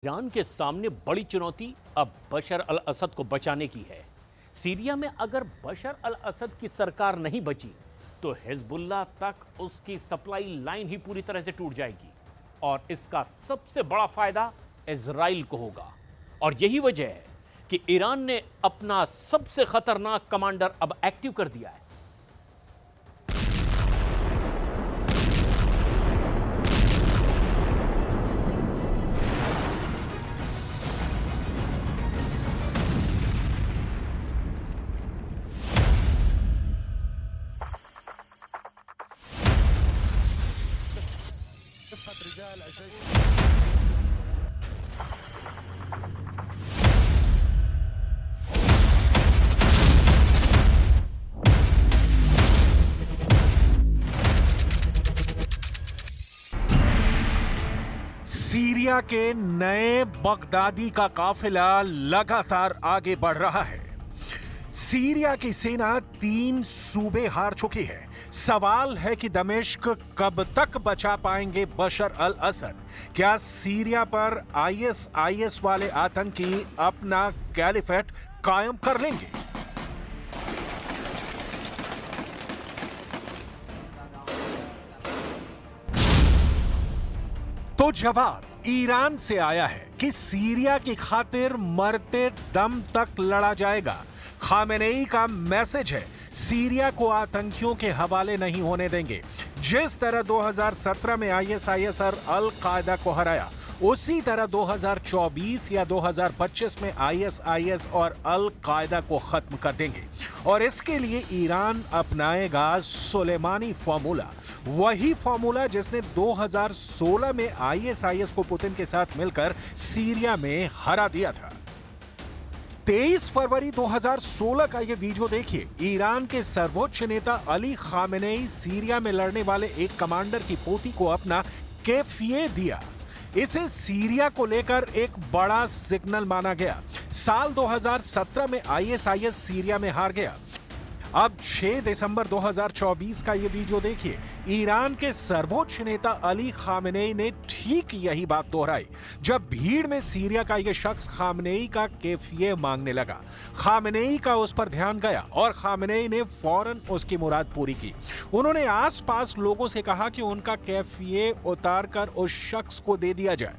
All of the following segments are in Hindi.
ईरान के सामने बड़ी चुनौती अब बशर अल असद को बचाने की है। सीरिया में अगर बशर अल असद की सरकार नहीं बची तो हिजबुल्लाह तक उसकी सप्लाई लाइन ही पूरी तरह से टूट जाएगी और इसका सबसे बड़ा फायदा इजराइल को होगा। और यही वजह है कि ईरान ने अपना सबसे खतरनाक कमांडर अब एक्टिव कर दिया है। सीरिया के नए बगदादी का काफिला लगातार आगे बढ़ रहा है। सीरिया की सेना 3 सूबे हार चुकी है। सवाल है कि दमिश्क कब तक बचा पाएंगे बशर अल असद? क्या सीरिया पर आईएसआईएस वाले आतंकी अपना कैलिफेट कायम कर लेंगे? तो जवाब ईरान से आया है कि सीरिया की खातिर मरते दम तक लड़ा जाएगा। खामेनेई का मैसेज है, सीरिया को आतंकियों के हवाले नहीं होने देंगे। जिस तरह 2017 में आईएसआईएस और अल कायदा को हराया, उसी तरह 2024 या 2025 में आईएसआईएस और अल कायदा को खत्म कर देंगे। और इसके लिए ईरान अपनाएगा सुलेमानी फॉर्मूला, वही फॉर्मूला जिसने 2016 में आईएसआईएस को पुतिन के साथ मिलकर सीरिया में हरा दिया था। 23 फरवरी 2016 का यह वीडियो देखिए। ईरान के सर्वोच्च नेता अली खामेनेई सीरिया में लड़ने वाले एक कमांडर की पोती को अपना कैफिए दिया। इसे सीरिया को लेकर एक बड़ा सिग्नल माना गया। साल 2017 में आईएसआईएस सीरिया में हार गया। अब 6 दिसंबर 2024 का ये वीडियो देखिए। ईरान के सर्वोच्च नेता अली खामेनेई ने ठीक यही बात दोहराई जब भीड़ में सीरिया का ये शख्स खामेनेई का कैफिए मांगने लगा। खामेनेई का उस पर ध्यान गया और खामेनेई ने फौरन उसकी मुराद पूरी की। उन्होंने आसपास लोगों से कहा कि उनका कैफिए उतारकर उस शख्स को दे दिया जाए।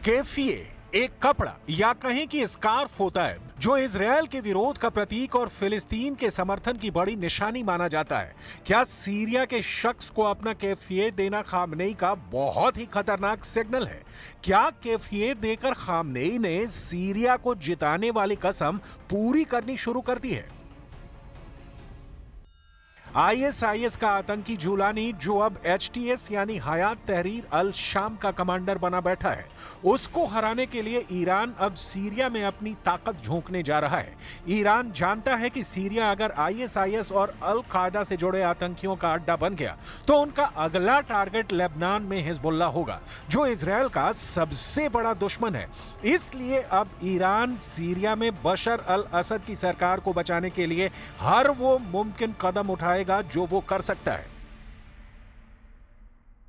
कैफिए एक कपड़ा या कहें कि स्कार्फ होता है जो इजरायल के विरोध का प्रतीक और फिलिस्तीन के समर्थन की बड़ी निशानी माना जाता है। क्या सीरिया के शख्स को अपना कैफिए देना खामनेई का बहुत ही खतरनाक सिग्नल है? क्या कैफिए देकर खामनेई ने सीरिया को जिताने वाली कसम पूरी करनी शुरू कर दी है? आईएसआईएस का आतंकी जुलानी, जो अब एचटीएस यानी हयात तहरीर अल शाम का कमांडर बना बैठा है, उसको हराने के लिए ईरान अब सीरिया में अपनी ताकत झोंकने जा रहा है। ईरान जानता है कि सीरिया अगर आईएसआईएस और अल कायदा से जुड़े आतंकियों का अड्डा बन गया तो उनका अगला टारगेट लेबनान में हिजबुल्लाह होगा, जो इजरायल का सबसे बड़ा दुश्मन है। इसलिए अब ईरान सीरिया में बशर अल असद की सरकार को बचाने के लिए हर वो मुमकिन कदम उठाए जो वो कर सकता है।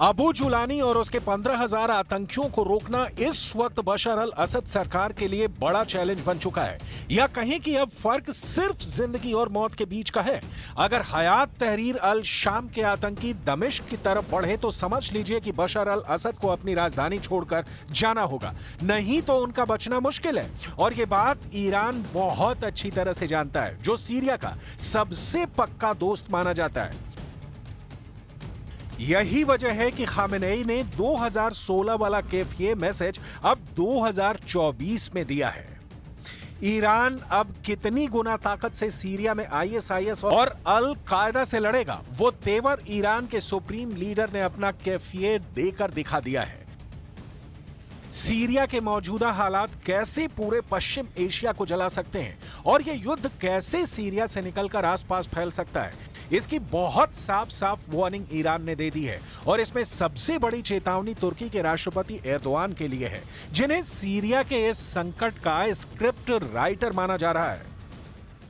अबू जुलानी और उसके 15,000 आतंकियों को रोकना इस वक्त बशर अल असद सरकार के लिए बड़ा चैलेंज बन चुका है। या कहें कि अब फर्क सिर्फ जिंदगी और मौत के बीच का है। अगर हयात तहरीर अल शाम के आतंकी दमिश्क की तरफ बढ़े तो समझ लीजिए कि बशर अल असद को अपनी राजधानी छोड़कर जाना होगा, नहीं तो उनका बचना मुश्किल है। और ये बात ईरान बहुत अच्छी तरह से जानता है, जो सीरिया का सबसे पक्का दोस्त माना जाता है। यही वजह है कि खामेनेई ने 2016 वाला कैफिए मैसेज अब 2024 में दिया है। ईरान अब कितनी गुना ताकत से सीरिया में आईएसआईएस और अल कायदा से लड़ेगा, वो तेवर ईरान के सुप्रीम लीडर ने अपना कैफिए देकर दिखा दिया है। सीरिया के मौजूदा हालात कैसे पूरे पश्चिम एशिया को जला सकते हैं और यह युद्ध कैसे सीरिया से निकलकर आसपास फैल सकता है, इसकी बहुत साफ साफ वार्निंग ईरान ने दे दी है और इसमें सबसे बड़ी चेतावनी तुर्की के राष्ट्रपति एर्दोआन के लिए है, जिन्हें सीरिया के इस संकट का स्क्रिप्ट राइटर माना जा रहा है।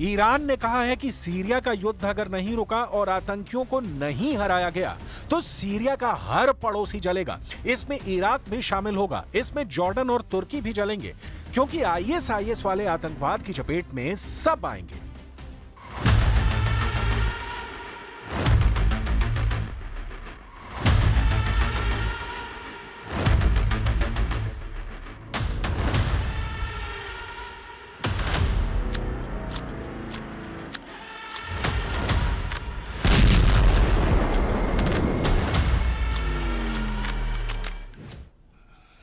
ईरान ने कहा है कि सीरिया का युद्ध अगर नहीं रुका और आतंकियों को नहीं हराया गया तो सीरिया का हर पड़ोसी जलेगा। इसमें इराक भी शामिल होगा, इसमें जॉर्डन और तुर्की भी जलेंगे, क्योंकि आईएसआईएस वाले आतंकवाद की चपेट में सब आएंगे।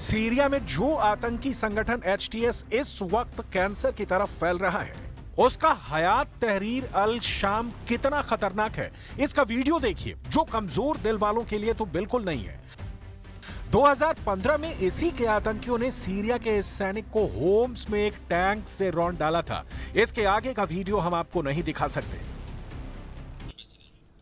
सीरिया में जो आतंकी संगठन एचटीएस इस वक्त कैंसर की तरफ फैल रहा है, उसका हयात तहरीर अल शाम कितना खतरनाक है, इसका वीडियो देखिए, जो कमजोर दिल वालों के लिए तो बिल्कुल नहीं है। 2015 में इसी के आतंकियों ने सीरिया के इस सैनिक को होम्स में एक टैंक से रौंद डाला था। इसके आगे का वीडियो हम आपको नहीं दिखा सकते।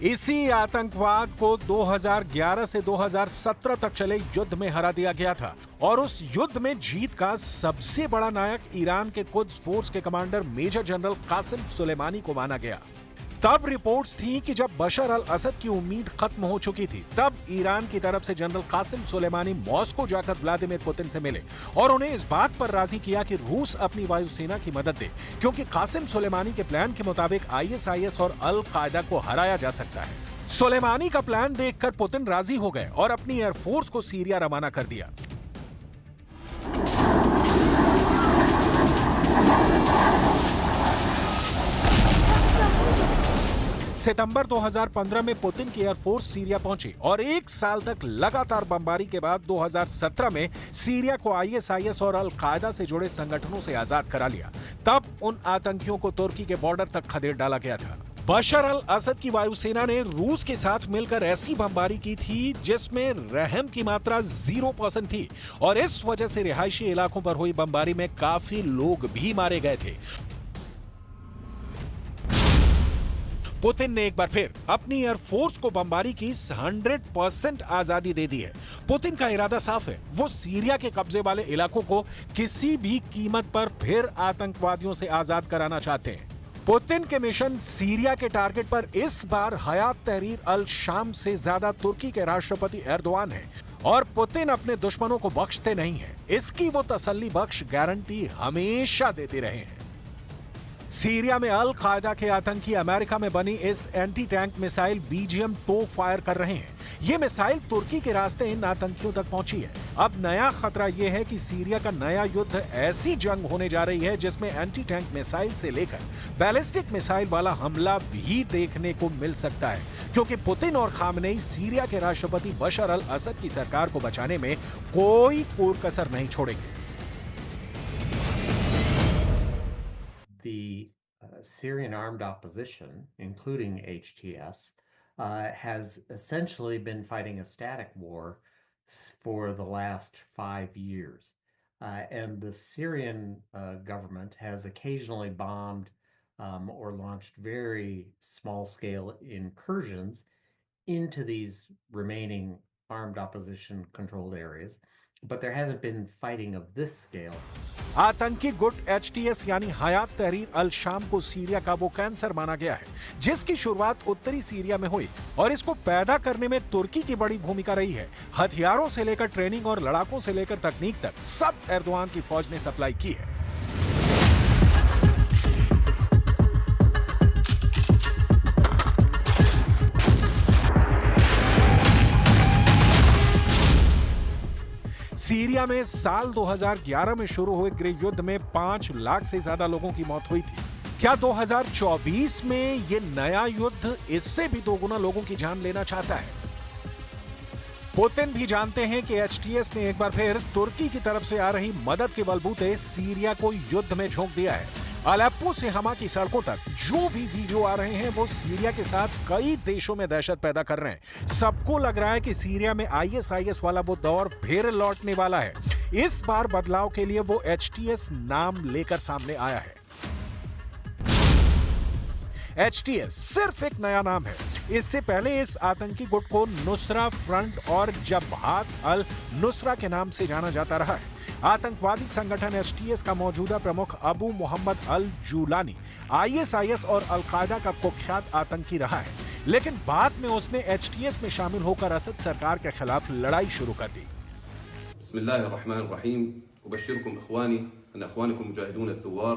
इसी आतंकवाद को 2011 से 2017 तक चले युद्ध में हरा दिया गया था और उस युद्ध में जीत का सबसे बड़ा नायक ईरान के कुद्स फोर्स के commander major general Qasem Soleimani को माना गया। तब रिपोर्ट्स थी कि जब बशर अल असद की उम्मीद खत्म हो चुकी थी, तब ईरान की तरफ से जनरल कासिम सुलेमानी मॉस्को जाकर व्लादिमीर पुतिन से मिले और उन्हें इस बात पर राजी किया कि रूस अपनी वायुसेना की मदद दे, क्योंकि कासिम सुलेमानी के प्लान के मुताबिक आईएसआईएस और अल कायदा को हराया जा सकता है। सुलेमानी का प्लान देखकर पुतिन राजी हो गए और अपनी एयरफोर्स को सीरिया रवाना कर दिया। सितंबर 2015 में पुतिन की एयरफोर्स सीरिया पहुंची और एक साल तक लगातार बमबारी के बाद 2017 में सीरिया को आईएसआईएस और अल कायदा से जुड़े संगठनों से आजाद करा लिया। तब उन आतंकियों को तुर्की के बॉर्डर तक खदेड़ डाला गया था। बशर अल असद की वायुसेना ने रूस के साथ मिलकर ऐसी बमबारी की थी जिसमें रहम की मात्रा 0% थी और इस वजह से रिहायशी इलाकों पर हुई बमबारी में काफी लोग भी मारे गए थे। पुतिन ने एक बार फिर अपनी एयरफोर्स को बमबारी की 100% आजादी दे दी है। पुतिन का इरादा साफ है, वो सीरिया के कब्जे वाले इलाकों को किसी भी कीमत पर फिर आतंकवादियों से आजाद कराना चाहते हैं। पुतिन के मिशन सीरिया के टारगेट पर इस बार हयात तहरीर अल शाम से ज्यादा तुर्की के राष्ट्रपति एर्दोआन है और पुतिन अपने दुश्मनों को बख्शते नहीं है। इसकी वो तसल्ली बख्श गारंटी हमेशा देते रहे हैं। सीरिया में अल कायदा के आतंकी अमेरिका में बनी इस एंटी टैंक मिसाइल बीजीएम टो फायर कर रहे हैं। ये मिसाइल तुर्की के रास्ते इन आतंकियों तक पहुंची है। अब नया खतरा यह है कि सीरिया का नया युद्ध ऐसी जंग होने जा रही है जिसमें एंटी टैंक मिसाइल से लेकर बैलिस्टिक मिसाइल वाला हमला भी देखने को मिल सकता है, क्योंकि पुतिन और खामनेई सीरिया के राष्ट्रपति बशर अल असद की सरकार को बचाने में कोई कसर नहीं छोड़ेंगे। The Syrian armed opposition, including HTS, has essentially been fighting a static war for the last 5 years. And the Syrian government has occasionally bombed or launched very small-scale incursions into these remaining armed opposition-controlled areas, but there hasn't been fighting of this scale. आतंकी गुट HTS यानी हयात तहरीर अल शाम को सीरिया का वो कैंसर माना गया है जिसकी शुरुआत उत्तरी सीरिया में हुई और इसको पैदा करने में तुर्की की बड़ी भूमिका रही है। हथियारों से लेकर ट्रेनिंग और लड़ाकों से लेकर तकनीक तक सब एर्दोआन की फौज ने सप्लाई की है। सीरिया में साल 2011 में शुरू हुए गृह युद्ध में 5 लाख से ज्यादा लोगों की मौत हुई थी। क्या 2024 में ये नया युद्ध इससे भी दोगुना लोगों की जान लेना चाहता है? पुतिन भी जानते हैं कि HTS ने एक बार फिर तुर्की की तरफ से आ रही मदद के बलबूते सीरिया को युद्ध में झोंक दिया है। अलेप्पो से हमा की सड़कों तक जो भी वीडियो आ रहे हैं वो सीरिया के साथ कई देशों में दहशत पैदा कर रहे हैं। सबको लग रहा है कि सीरिया में ISIS वाला वो दौर फिर लौटने वाला है। इस बार बदलाव के लिए वो HTS नाम लेकर सामने आया है। HTS सिर्फ एक नया नाम है। इससे पहले इस आतंकी गुट को नुसरा फ्रंट और जबहात अल नुसरा के नाम से जाना जाता रहा है। आतंकवादी संगठन HTS का मौजूदा प्रमुख अबू मोहम्मद अल जूलानी ISIS और अल कायदा का कुख्यात आतंकी रहा है, लेकिन बाद में उसने HTS में शामिल होकर असद सरकार के खिलाफ लड़ाई शुरू कर दी। बिस्मिल्लाहिर्रहमानिर्रहीम उबश्शिरुकुम इख्वानी अन इख्वानकुम मुजाहिदून अल-थुवार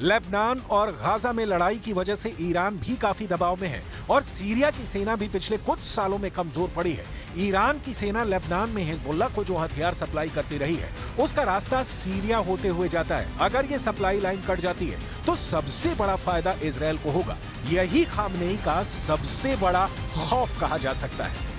लेबनान और गाजा में लड़ाई की वजह से ईरान भी काफी दबाव में है और सीरिया की सेना भी पिछले कुछ सालों में कमजोर पड़ी है। ईरान की सेना लेबनान में हिजबुल्लाह को जो हथियार सप्लाई करती रही है उसका रास्ता सीरिया होते हुए जाता है। अगर ये सप्लाई लाइन कट जाती है तो सबसे बड़ा फायदा इजरायल को होगा। यही खामनेई का सबसे बड़ा खौफ कहा जा सकता है।